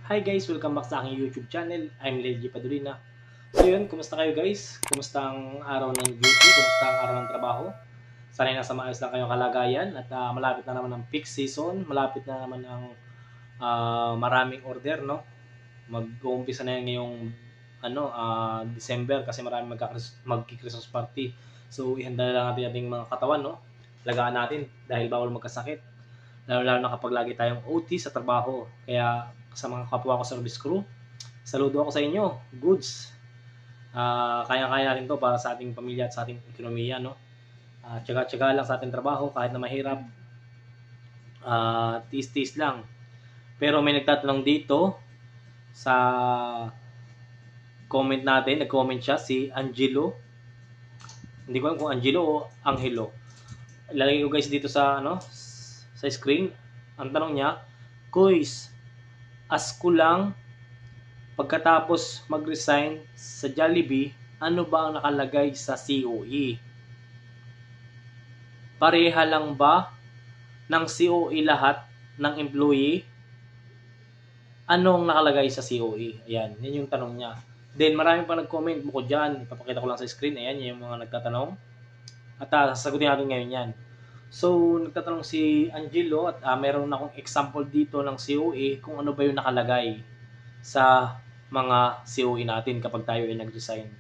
Hi guys, welcome back sa aking YouTube channel. I'm Lelji Padulina. So yun, kumusta kayo guys? Kumusta ang araw ng duty? Kumusta ang araw ng trabaho? Sana'y nasa maayos lang kayong kalagayan at malapit na naman ang peak season. Malapit na naman ang maraming order, no? Mag-uumpisa na yan ngayong December kasi maraming magki-Christmas party. So ihanda na lang natin ating mga katawan, no? Lagaan natin dahil bawal magkasakit. Lalo-lalo na kapag lagi tayong OT sa trabaho. Kaya sa mga kapwa ko service crew, saludo ako sa inyo. Goods. Kaya-kaya natin to para sa ating pamilya at sa ating ekonomiya, no? Tsaga-tsaga lang sa ating trabaho kahit na mahirap. Tiis-tiis lang. Pero may nagtatanong dito sa comment natin, nag-comment siya si Angelo. Hindi ko alam kung Angelo o Angelo. Ilalagay ko guys dito sa sa screen. Ang tanong niya, Kuys, asko lang pagkatapos mag-resign sa Jollibee, ano ba ang nakalagay sa COE? Pareha lang ba ng COE lahat ng employee? Anong nakalagay sa COE? Ayan, yun yung tanong niya. Then marami pa nag-comment bukod dyan. Ipapakita ko lang sa screen. Ayan, yung mga nagtatanong. At sasagutin natin ngayon yan. So, nagtatanong si Angelo at meron akong example dito ng COE kung ano ba yung nakalagay sa mga COE natin kapag tayo ay nag-resign.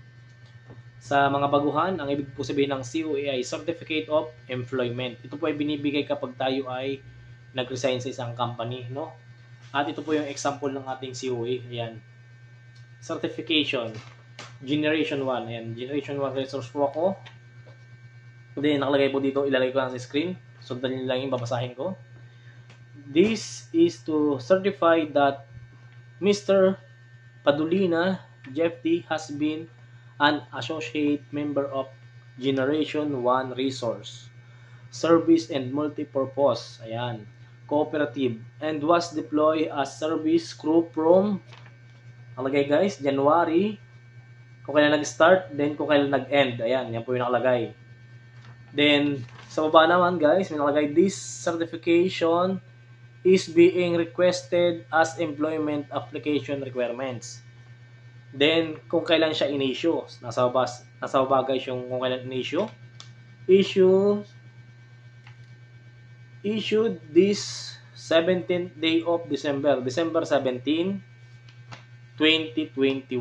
Sa mga baguhan, ang ibig po sabihin ng COE ay Certificate of Employment. Ito po ay binibigay kapag tayo ay nag-resign sa isang company, no? At ito po yung example ng ating COE. Ayan. Certification. Generation 1. Ayan. Generation 1 resource po ako. Then, nakalagay po dito, ilalagay ko lang sa screen. Sundan nyo lang yung babasahin ko. This is to certify that Mr. Padulina Jeff T. has been an associate member of Generation 1 Resource, Service and Multipurpose, ayan, Cooperative, and was deployed as service crew from, nakalagay guys, January, kung kailan nag-start, then kung kailan nag-end, ayan, yan po yung nakalagay. Then, sa baba naman guys, may nakalagay, this certification is being requested as employment application requirements. Then, kung kailan siya in-issue. Nasa baba guys yung kung kailan in-issue. Issued this 17th day of December 17, 2021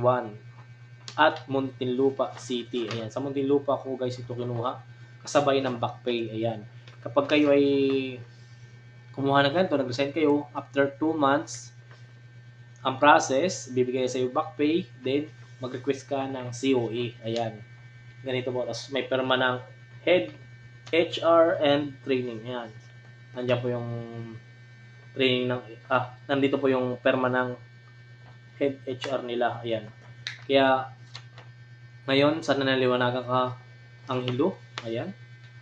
at Muntinlupa City. Ayan, sa Muntinlupa ko guys ito kinuha. Kasabay ng back pay. Ayan. Kapag kayo ay kumuha na ganito, nag-resign kayo, after 2 months, ang process, bibigay sa iyo back pay, then mag-request ka ng COE. Ayan. Ganito po. Tapos may perma ng head, HR, and training. Ayan. Nandiyan po yung training ng, nandito po yung perma ng head HR nila. Ayan. Kaya, ngayon, sana naliwanagan ka ang hilo. Ayan.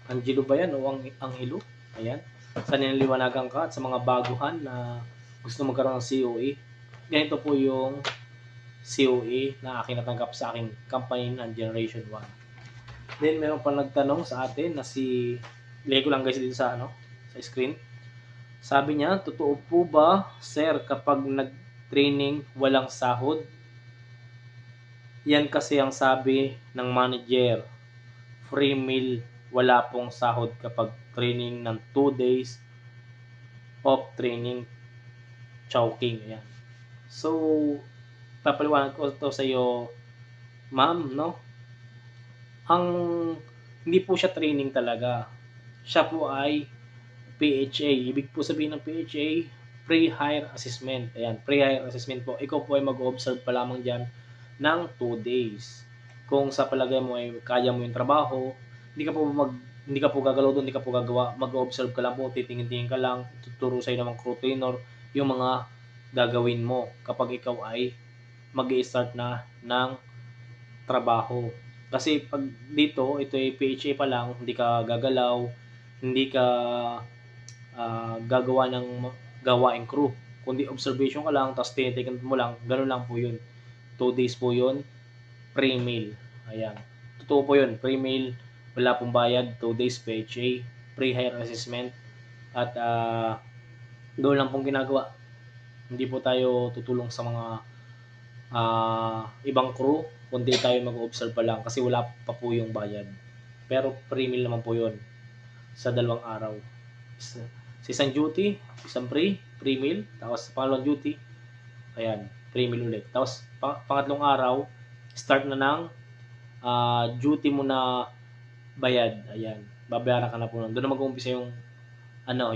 Angelo ba yan o ang hilo? Ayan. Sana naliwanagan ka at sa mga baguhan na gusto magkaroon ng COE. Ganito po yung COE na aking natanggap sa aking company ng Generation 1. Then meron pa nagtanong sa atin na si, ilagay ko lang guys dito sa sa screen. Sabi niya, totoo po ba sir kapag nag-training walang sahod? Yan kasi ang sabi ng manager. Free meal, wala pong sahod kapag training ng 2 days of training choking. Ayan. So, papaliwanag ko to sa iyo, ma'am, no? Ang hindi po siya training talaga. Siya po ay PHA. Ibig po sabihin ng PHA, pre-hire assessment. Ayan, pre-hire assessment po. Ikaw po ay mag-observe pa lamang diyan ng 2 days. Kung sa palagay mo ay kaya mo yung trabaho, hindi ka po gagalaw doon, hindi ka po gagawa. Mag-observe ka lang po, titingin-tingin ka lang, tuturo sa iyo ng crew yung mga gagawin mo kapag ikaw ay mag-i-start na ng trabaho. Kasi pag dito, ito ay PHA pa lang, hindi ka gagalaw, hindi ka gagawa ng gawaing crew. Kundi observation ka lang, tapos tinitigan mo lang, gano'n lang po yun. 2 days po yun, pre-meal. Ayan. Totoo po yun, pre-meal, wala pong bayad, 2 days PHA, pre-hire assessment, at doon lang pong ginagawa. Hindi po tayo tutulong sa mga ibang crew, kundi tayo mag-observe pa lang kasi wala pa po yung bayad. Pero free meal naman po yun sa 2 araw. Sa isang duty, isang free meal. Tapos pangalawang duty, ayan, free meal ulit. Tapos pangatlong araw, start na ng duty mo na bayad. Ayan, babayaran ka na po nun. Doon na mag-uumpisa yung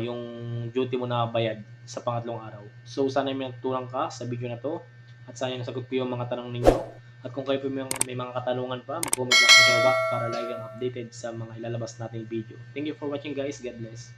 yung duty mo na bayad sa pangatlong araw. So sana may natutunan ka sa video na to at sana nasagot ko yung mga tanong ninyo. At kung kayo po may mga katanungan pa, mag-comment lang sa baba para lagi kang updated sa mga ilalabas nating video. Thank you for watching guys. God bless.